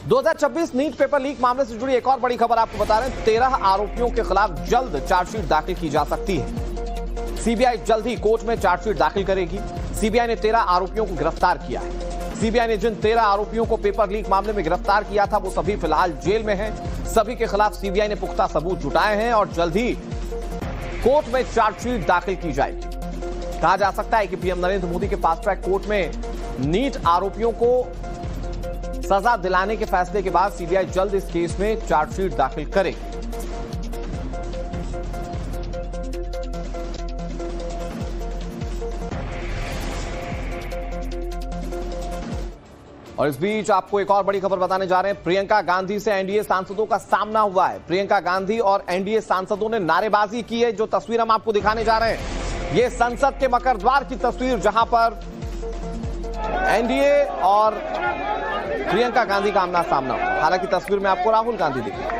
2026 NEET paper leak मामले से जुड़ी एक और बड़ी खबर आपको बता रहे हैं। 13 आरोपियों के खिलाफ जल्द चार्जशीट दाखिल की जा सकती है। सीबीआई जल्द ही कोर्ट में चार्जशीट दाखिल करेगी। सीबीआई ने 13 आरोपियों को गिरफ्तार किया है। सीबीआई ने जिन 13 आरोपियों को पेपर लीक मामले में गिरफ्तार किया था वो सभी फिलहाल जेल में हैं। सभी के खिलाफ सीबीआई ने पुख्ता सबूत जुटाए हैं और जल्द ही कोर्ट में चार्जशीट दाखिल की जाएगी। कहा जा सकता है कि पीएम नरेंद्र मोदी के फास्ट ट्रैक कोर्ट में नीट आरोपियों को सजा दिलाने के फैसले के बाद सीबीआई जल्द इस केस में चार्जशीट दाखिल करेगी। और इस बीच आपको एक और बड़ी खबर बताने जा रहे हैं। प्रियंका गांधी से एनडीए सांसदों का सामना हुआ है। प्रियंका गांधी और एनडीए सांसदों ने नारेबाजी की है। जो तस्वीर हम आपको दिखाने जा रहे हैं, ये संसद के मकर द्वार की तस्वीर, जहां पर एनडीए और प्रियंका गांधी का आमना सामना हुआ। हालांकि तस्वीर में आपको राहुल गांधी दिख रहे हैं।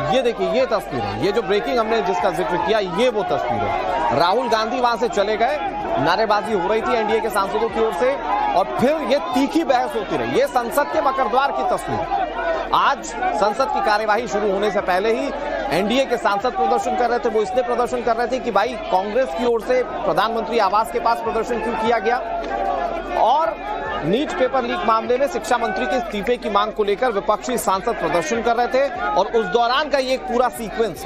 ये देखिए, ये तस्वीर है। ये जो ब्रेकिंग हमने जिसका जिक्र किया, ये वो तस्वीर है। राहुल गांधी वहां से चले गए, नारेबाजी हो रही थी एनडीए के सांसदों की ओर से और फिर ये तीखी बहस होती रही। ये संसद के मकरद्वार की तस्वीर। आज संसद की कार्यवाही शुरू होने से पहले ही एनडीए के सांसद प्रदर्शन कर रहे थे। वो इसलिए प्रदर्शन कर रहे थे कि भाई कांग्रेस की ओर से प्रधानमंत्री आवास के पास प्रदर्शन क्यों किया गया, और नीट पेपर लीक मामले में शिक्षा मंत्री के इस्तीफे की मांग को लेकर विपक्षी सांसद प्रदर्शन कर रहे थे। और उस दौरान का ये एक पूरा सीक्वेंस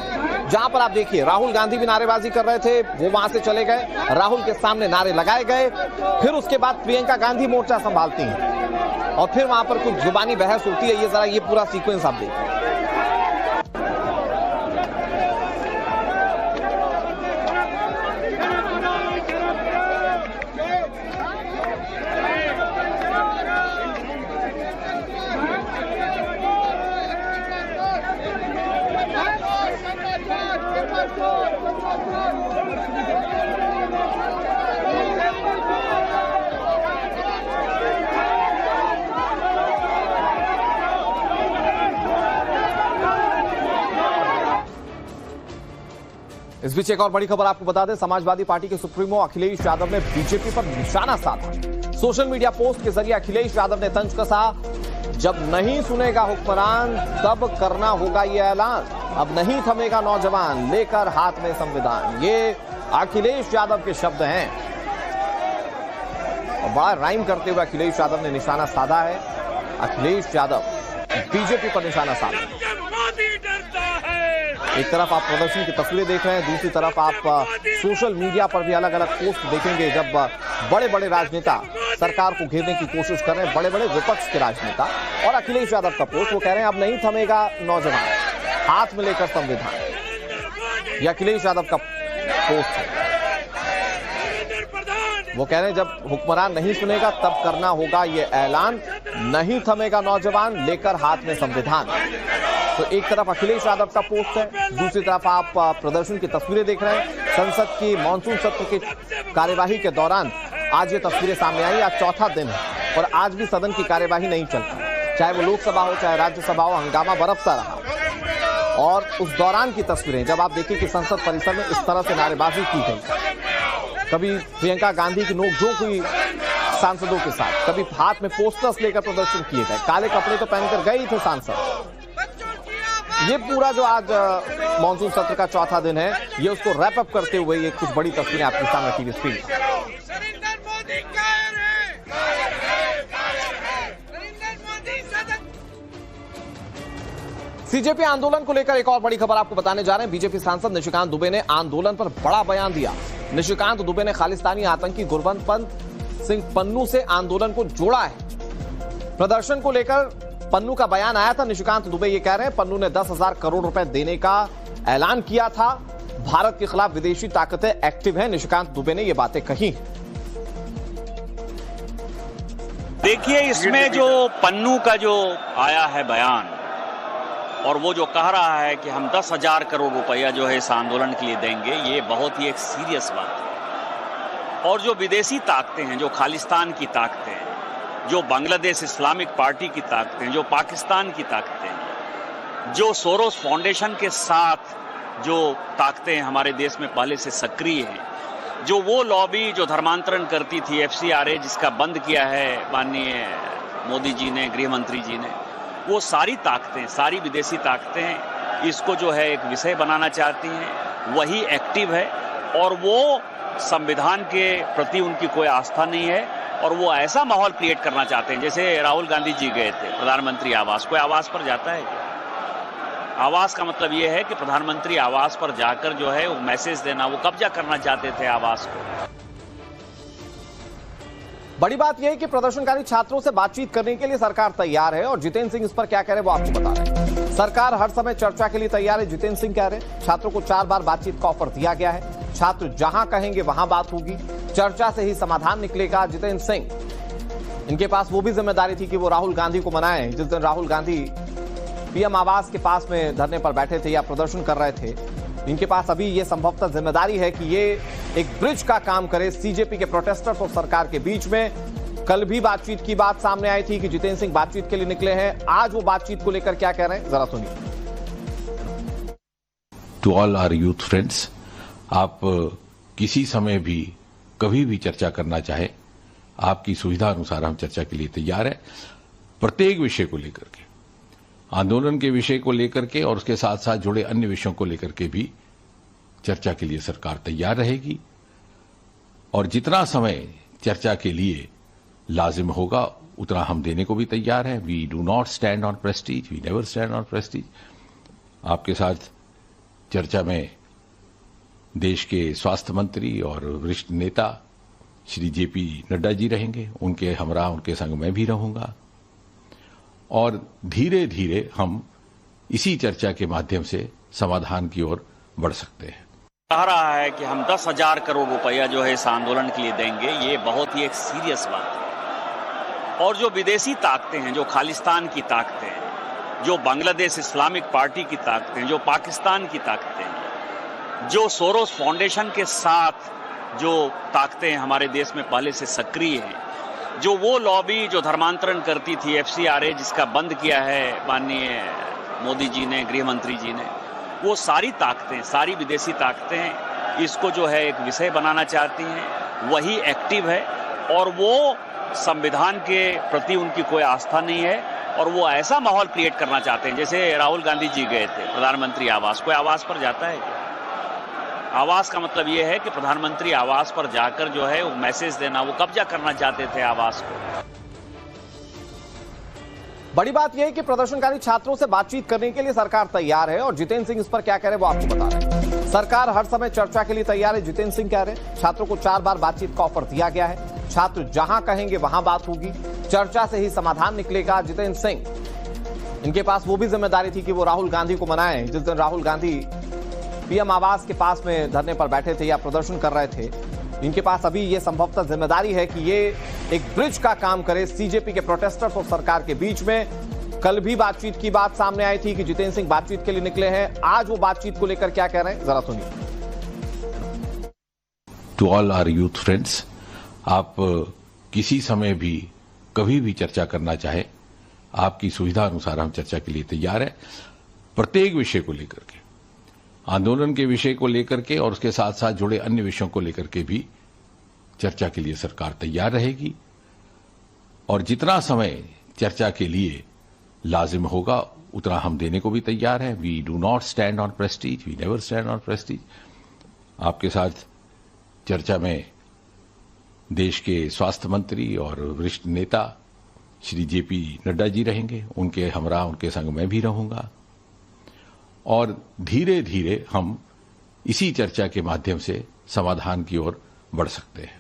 जहां पर आप देखिए राहुल गांधी भी नारेबाजी कर रहे थे, वो वहां से चले गए, राहुल के सामने नारे लगाए गए, फिर उसके बाद प्रियंका गांधी मोर्चा संभालती हैं और फिर वहां पर कुछ जुबानी बहस होती है। ये जरा ये पूरा सीक्वेंस आप देखिए। इस बीच एक और बड़ी खबर आपको बता दें। समाजवादी पार्टी के सुप्रीमो अखिलेश यादव ने बीजेपी पर निशाना साधा। सोशल मीडिया पोस्ट के जरिए अखिलेश यादव ने तंज कसा, जब नहीं सुनेगा हुक्मरान तब करना होगा ये ऐलान, अब नहीं थमेगा नौजवान लेकर हाथ में संविधान। ये अखिलेश यादव के शब्द हैं और बड़ा राइम करते हुए अखिलेश यादव ने निशाना साधा है। अखिलेश यादव बीजेपी पर निशाना साधा। एक तरफ आप प्रदर्शन की तस्वीरें देख रहे हैं, दूसरी तरफ आप सोशल मीडिया पर भी अलग अलग पोस्ट देखेंगे जब बड़े बड़े राजनेता सरकार को घेरने की कोशिश कर रहे हैं, बड़े बड़े विपक्ष के राजनेता। और अखिलेश यादव का पोस्ट, वो कह रहे हैं अब नहीं थमेगा नौजवान, हाथ में लेकर संविधान। ये अखिलेश यादव का पोस्ट है। वो कह रहे हैं जब हुक्मरान नहीं सुनेगा तब करना होगा ये ऐलान, नहीं थमेगा नौजवान लेकर हाथ में संविधान। तो एक तरफ अखिलेश यादव का पोस्ट है, दूसरी तरफ आप प्रदर्शन की तस्वीरें देख रहे हैं। संसद की मॉनसून सत्र की कार्यवाही के दौरान आज ये तस्वीरें सामने आई। आज चौथा दिन है और आज भी सदन की कार्यवाही नहीं चलती, चाहे वो लोकसभा हो चाहे राज्यसभा हो, हंगामा बरसता रहा। और उस दौरान की तस्वीरें जब आप देखिए कि संसद परिसर में इस तरह से नारेबाजी की गई, कभी प्रियंका गांधी की नोकझोंक हुई सांसदों के साथ, कभी हाथ में पोस्टर्स लेकर प्रदर्शन किए गए, काले कपड़े तो पहनकर गए ही थे सांसद। ये पूरा जो आज मॉनसून सत्र का चौथा दिन है, ये उसको रैप अप करते हुए ये कुछ बड़ी तस्वीरें आपके सामने टीवी स्क्रीन। सीजेपी आंदोलन को लेकर एक और बड़ी खबर आपको बताने जा रहे हैं। बीजेपी सांसद निशिकांत दुबे ने आंदोलन पर बड़ा बयान दिया। निशिकांत दुबे ने खालिस्तानी आतंकी गुरवंत सिंह पन्नू से आंदोलन को जोड़ा है। प्रदर्शन को लेकर पन्नू का बयान आया था। निशिकांत दुबे ये कह रहे हैं पन्नू ने 10,000 करोड़ रुपए देने का ऐलान किया था। भारत के खिलाफ विदेशी ताकतें एक्टिव हैं, निशिकांत दुबे ने ये बातें कही। देखिए, इसमें जो पन्नू का जो आया है बयान और वो जो कह रहा है कि हम 10,000 करोड़ रुपया जो है इस आंदोलन के लिए देंगे, ये बहुत ही एक सीरियस बात है। और जो विदेशी ताकतें हैं, जो खालिस्तान की ताकतें हैं, जो बांग्लादेश इस्लामिक पार्टी की ताकतें हैं, जो पाकिस्तान की ताकतें हैं, जो सोरोस फाउंडेशन के साथ जो ताकतें हमारे देश में पहले से सक्रिय हैं, जो वो लॉबी जो धर्मांतरण करती थी FCRA, जिसका बंद किया है माननीय मोदी जी ने, गृह मंत्री जी ने, वो सारी ताकतें, सारी विदेशी ताकतें इसको जो है एक विषय बनाना चाहती हैं। वही एक्टिव है और वो संविधान के प्रति उनकी कोई आस्था नहीं है और वो ऐसा माहौल क्रिएट करना चाहते हैं। जैसे राहुल गांधी जी गए थे प्रधानमंत्री आवास, कोई आवास पर जाता है क्या? आवास का मतलब ये है कि प्रधानमंत्री आवास पर जाकर जो है वो मैसेज देना, वो कब्जा करना चाहते थे आवास को। बड़ी बात यह है कि प्रदर्शनकारी छात्रों से बातचीत करने के लिए सरकार तैयार है और जितेंद्र सिंह इस पर क्या कह रहे हैं वो आपको बता रहे हैं। सरकार हर समय चर्चा के लिए तैयार है, जितेंद्र सिंह कह रहे हैं। छात्रों को 4 बार बातचीत का ऑफर दिया गया है। छात्र जहां कहेंगे वहां बात होगी, चर्चा से ही समाधान निकलेगा। जितेंद्र सिंह, इनके पास वो भी जिम्मेदारी थी कि वो राहुल गांधी को मनाएं। जिस दिन राहुल गांधी PM आवास के पास में धरने पर बैठे थे या प्रदर्शन कर रहे थे, इनके पास अभी ये संभवतः जिम्मेदारी है कि ये एक ब्रिज का काम करे CJP के प्रोटेस्टर्स और सरकार के बीच में। कल भी बातचीत की बात सामने आई थी कि जितेंद्र सिंह बातचीत के लिए निकले हैं। आज वो बातचीत को लेकर क्या कह रहे हैं, जरा सुनिए। To all our youth friends, आप किसी समय भी कभी भी चर्चा करना चाहे, आपकी सुविधा अनुसार हम चर्चा के लिए तैयार है। प्रत्येक विषय को लेकर के, आंदोलन के विषय को लेकर के और उसके साथ साथ जुड़े अन्य विषयों को लेकर के भी चर्चा के लिए सरकार तैयार रहेगी। और जितना समय चर्चा के लिए लाजिम होगा उतना हम देने को भी तैयार हैं। We do not stand on prestige, we never stand on prestige. आपके साथ चर्चा में देश के स्वास्थ्य मंत्री और वरिष्ठ नेता श्री JP नड्डा जी रहेंगे। उनके हमरा उनके संग मैं भी रहूंगा और धीरे धीरे हम इसी चर्चा के माध्यम से समाधान की ओर बढ़ सकते हैं। कह रहा है कि हम 10,000 करोड़ रुपया जो है इस आंदोलन के लिए देंगे, ये बहुत ही एक सीरियस बात है। और जो विदेशी ताकतें हैं, जो खालिस्तान की ताकतें हैं, जो बांग्लादेश इस्लामिक पार्टी की ताकतें हैं, जो पाकिस्तान की ताकतें हैं, जो सोरोस फाउंडेशन के साथ जो ताकतें हमारे देश में पहले से सक्रिय हैं, जो वो लॉबी जो धर्मांतरण करती थी FCRA, जिसका बंद किया है माननीय मोदी जी ने, गृह मंत्री जी ने, वो सारी ताकतें, सारी विदेशी ताकतें इसको जो है एक विषय बनाना चाहती हैं। वही एक्टिव है और वो संविधान के प्रति उनकी कोई आस्था नहीं है और वो ऐसा माहौल क्रिएट करना चाहते हैं। जैसे राहुल गांधी जी गए थे प्रधानमंत्री आवास, कोई आवास पर जाता है क्या? आवास का मतलब ये है कि प्रधानमंत्री आवास पर जाकर जो है वो मैसेज देना, वो कब्जा करना चाहते थे आवास को। बड़ी बात यह है कि प्रदर्शनकारी छात्रों से बातचीत करने के लिए सरकार तैयार है और जितेंद्र सिंह इस पर क्या कह रहे हैं वो आपको बता रहे हैं। सरकार हर समय चर्चा के लिए तैयार है, जितेंद्र सिंह कह रहे हैं। छात्रों को 4 बार बातचीत का ऑफर दिया गया है। छात्र जहां कहेंगे वहां बात होगी, चर्चा से ही समाधान निकलेगा। जितेंद्र सिंह, इनके पास वो भी जिम्मेदारी थी कि वो राहुल गांधी को मनाएं। जिस दिन राहुल गांधी PM आवास के पास में धरने पर बैठे थे या प्रदर्शन कर रहे थे, इनके पास अभी ये संभवतः जिम्मेदारी है कि ये एक ब्रिज का काम करे CJP के प्रोटेस्टर्स और सरकार के बीच में। कल भी बातचीत की बात सामने आई थी कि जितेंद्र सिंह बातचीत के लिए निकले हैं। आज वो बातचीत को लेकर क्या कह रहे हैं, जरा सुनिए। To all our youth friends, आप किसी समय भी कभी भी चर्चा करना चाहे, आपकी सुविधा अनुसार हम चर्चा के लिए तैयार है। प्रत्येक विषय को लेकर के, आंदोलन के विषय को लेकर के और उसके साथ साथ जुड़े अन्य विषयों को लेकर के भी चर्चा के लिए सरकार तैयार रहेगी। और जितना समय चर्चा के लिए लाजिम होगा उतना हम देने को भी तैयार हैं। We do not stand on prestige, we never stand on prestige. आपके साथ चर्चा में देश के स्वास्थ्य मंत्री और वरिष्ठ नेता श्री JP नड्डा जी रहेंगे। उनके हमरा उनके संग मैं भी रहूंगा और धीरे धीरे हम इसी चर्चा के माध्यम से समाधान की ओर बढ़ सकते हैं।